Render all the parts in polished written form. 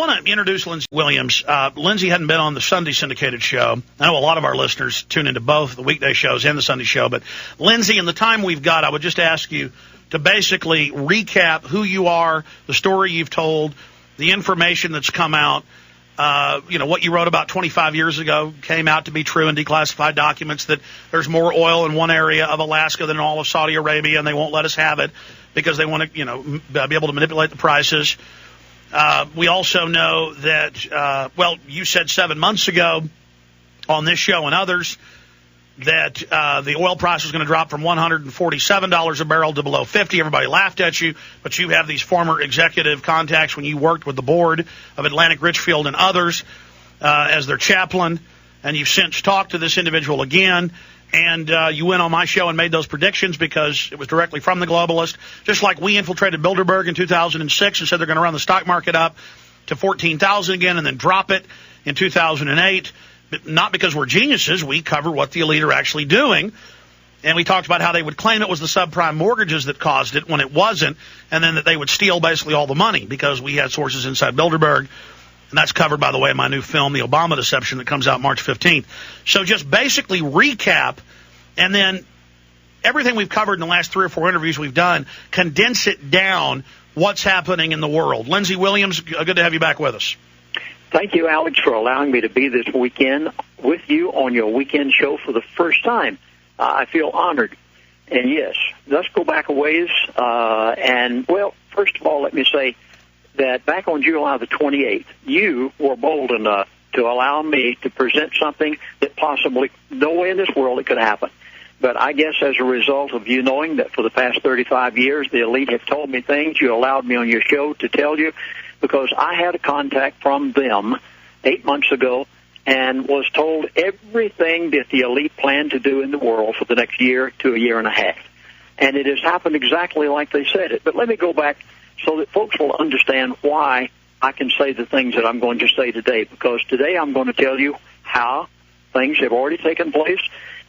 want to introduce Lindsey Williams. Lindsey hadn't been on the Sunday syndicated show. I know a lot of our listeners tune into both the weekday shows and the Sunday show. But, Lindsey, in the time we've got, I would just ask you to basically recap who you are, the story you've told, the information that's come out. What you wrote about 25 years ago came out to be true in declassified documents, that there's more oil in one area of Alaska than in all of Saudi Arabia, and they won't let us have it because they want to, be able to manipulate the prices. We also know that, you said 7 months ago on this show and others that the oil price was going to drop from $147 a barrel to below $50. Everybody laughed at you, but you have these former executive contacts when you worked with the board of Atlantic Richfield and others as their chaplain, and you've since talked to this individual again, and you went on my show and made those predictions because it was directly from the Globalist, just like we infiltrated Bilderberg in 2006 and said they're going to run the stock market up to 14,000 again and then drop it in 2008. Not because we're geniuses. We cover what the elite are actually doing. And we talked about how they would claim it was the subprime mortgages that caused it when it wasn't, and then that they would steal basically all the money because we had sources inside Bilderberg. And that's covered, by the way, in my new film, The Obama Deception, that comes out March 15th. So just basically recap, and then everything we've covered in the last 3 or 4 interviews we've done, condense it down, what's happening in the world. Lindsey Williams, good to have you back with us. Thank you, Alex, for allowing me to be this weekend with you on your weekend show for the first time. I feel honored. And, yes, let's go back a ways. First of all, let me say that back on July the 28th, you were bold enough to allow me to present something that possibly no way in this world it could happen. But I guess as a result of you knowing that for the past 35 years the elite have told me things, you allowed me on your show to tell you, because I had a contact from them 8 months ago and was told everything that the elite planned to do in the world for the next year to a year and a half. And it has happened exactly like they said it. But let me go back so that folks will understand why I can say the things that I'm going to say today, because today I'm going to tell you how things have already taken place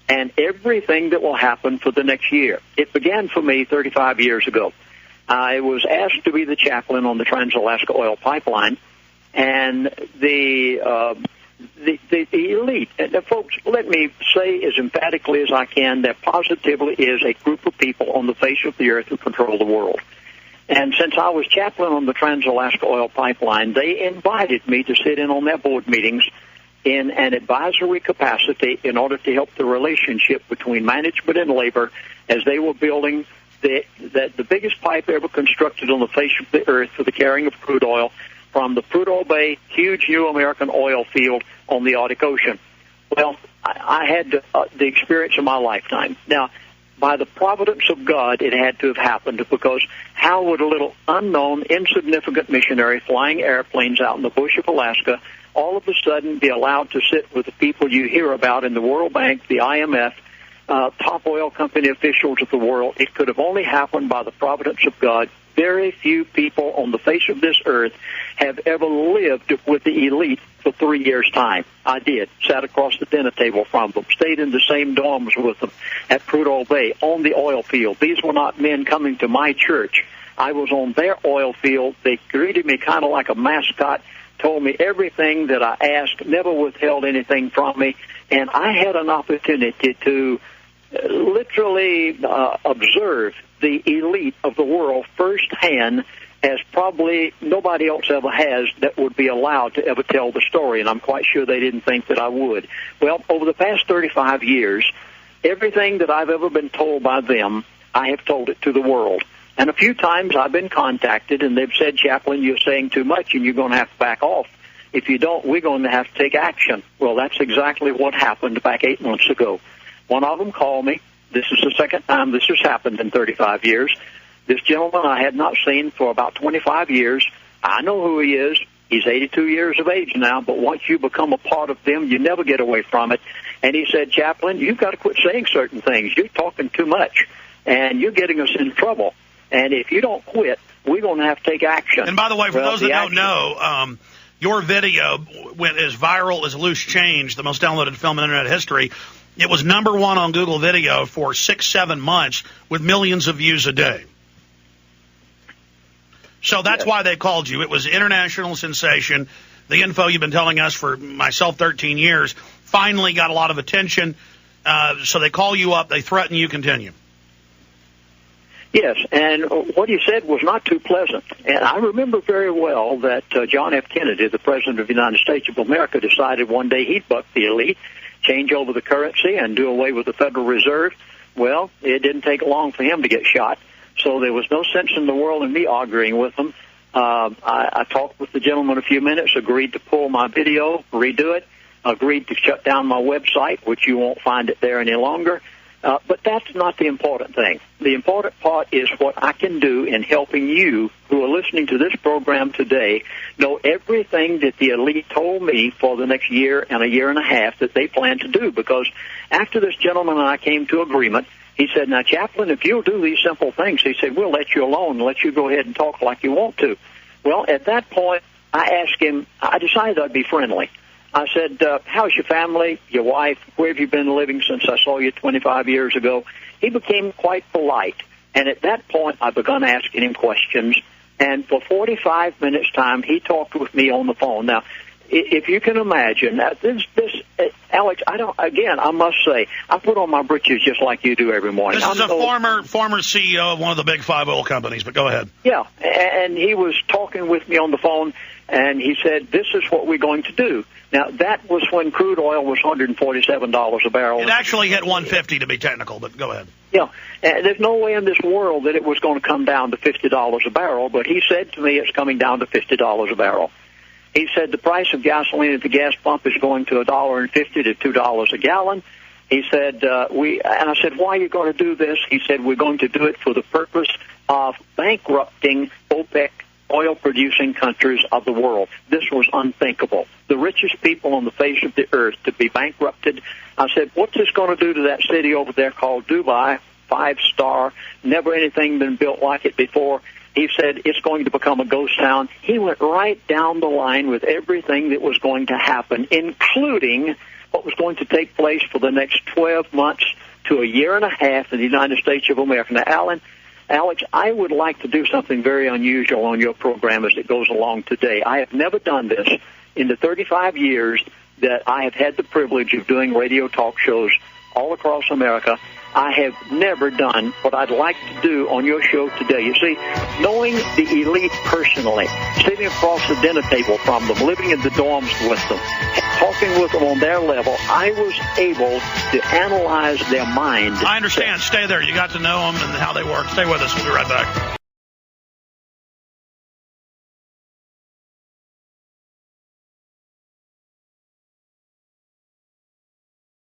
and everything that will happen for the next year. It began for me 35 years ago. I was asked to be the chaplain on the Trans-Alaska Oil Pipeline, and the elite, and folks, let me say as emphatically as I can that positively is a group of people on the face of the earth who control the world. And since I was chaplain on the Trans-Alaska Oil Pipeline, they invited me to sit in on their board meetings in an advisory capacity in order to help the relationship between management and labor as they were building the biggest pipe ever constructed on the face of the earth for the carrying of crude oil from the Prudhoe Bay, huge new American oil field on the Arctic Ocean. Well, I had the experience of my lifetime. Now, by the providence of God, it had to have happened, because how would a little unknown, insignificant missionary flying airplanes out in the bush of Alaska all of a sudden be allowed to sit with the people you hear about in the World Bank, the IMF, top oil company officials of the world? It could have only happened by the providence of God. Very few people on the face of this earth have ever lived with the elite for 3 years' time. I did. Sat across the dinner table from them. Stayed in the same dorms with them at Prudhoe Bay on the oil field. These were not men coming to my church. I was on their oil field. They greeted me kind of like a mascot, told me everything that I asked, never withheld anything from me, and I had an opportunity to literally observe the elite of the world firsthand, as probably nobody else ever has that would be allowed to ever tell the story, and I'm quite sure they didn't think that I would. Well, over the past 35 years, everything that I've ever been told by them, I have told it to the world. And a few times I've been contacted, and they've said, Chaplain, you're saying too much, and you're going to have to back off. If you don't, we're going to have to take action. Well, that's exactly what happened back 8 months ago. One of them called me. This is the second time this has happened in 35 years. This gentleman I had not seen for about 25 years. I know who he is. He's 82 years of age now, but once you become a part of them, you never get away from it. And he said, Chaplain, you've got to quit saying certain things. You're talking too much, and you're getting us in trouble. And if you don't quit, we're going to have to take action. And by the way, for those that don't know, your video went as viral as Loose Change, the most downloaded film in Internet history. It was #1 on Google Video for 6-7 months with millions of views a day. So that's why they called you. It was international sensation. The info you've been telling us for myself 13 years finally got a lot of attention. So they call you up. They threaten you. Continue. Yes, and what he said was not too pleasant. And I remember very well that John F. Kennedy, the President of the United States of America, decided one day he'd buck the elite, change over the currency, and do away with the Federal Reserve. Well, it didn't take long for him to get shot, so there was no sense in the world in me arguing with him. I talked with the gentleman a few minutes, agreed to pull my video, redo it, agreed to shut down my website, which you won't find it there any longer. But that's not the important thing. The important part is what I can do in helping you who are listening to this program today know everything that the elite told me for the next year and a year and a half that they plan to do. Because after this gentleman and I came to agreement, he said, now, Chaplain, if you'll do these simple things, he said, we'll let you alone and let you go ahead and talk like you want to. Well, at that point, I asked him, I decided I'd be friendly. I said, how's your family, your wife, where have you been living since I saw you 25 years ago? He became quite polite. And at that point, I began asking him questions. And for 45 minutes' time, he talked with me on the phone. Now, if you can imagine, Alex, I must say, I put on my britches just like you do every morning. This is a former CEO of one of the big 5 oil companies, but go ahead. Yeah, and he was talking with me on the phone, and he said, this is what we're going to do. Now, that was when crude oil was $147 a barrel. It actually hit $150 to be technical, but go ahead. Yeah, and there's no way in this world that it was going to come down to $50 a barrel, but he said to me it's coming down to $50 a barrel. He said the price of gasoline at the gas pump is going to $1.50 to $2 a gallon. He said, and I said, why are you going to do this? He said, we're going to do it for the purpose of bankrupting OPEC, oil-producing countries of the world. This was unthinkable. The richest people on the face of the earth to be bankrupted. I said, what's this going to do to that city over there called Dubai, 5-star, never anything been built like it before? He said, it's going to become a ghost town. He went right down the line with everything that was going to happen, including what was going to take place for the next 12 months to a year and a half in the United States of America. Now, Alex, I would like to do something very unusual on your program as it goes along today. I have never done this in the 35 years that I have had the privilege of doing radio talk shows all across America. I have never done what I'd like to do on your show today. You see, knowing the elite personally, sitting across the dinner table from them, living in the dorms with them, talking with them on their level, I was able to analyze their mind. I understand. Stay there. You got to know them and how they work. Stay with us. We'll be right back.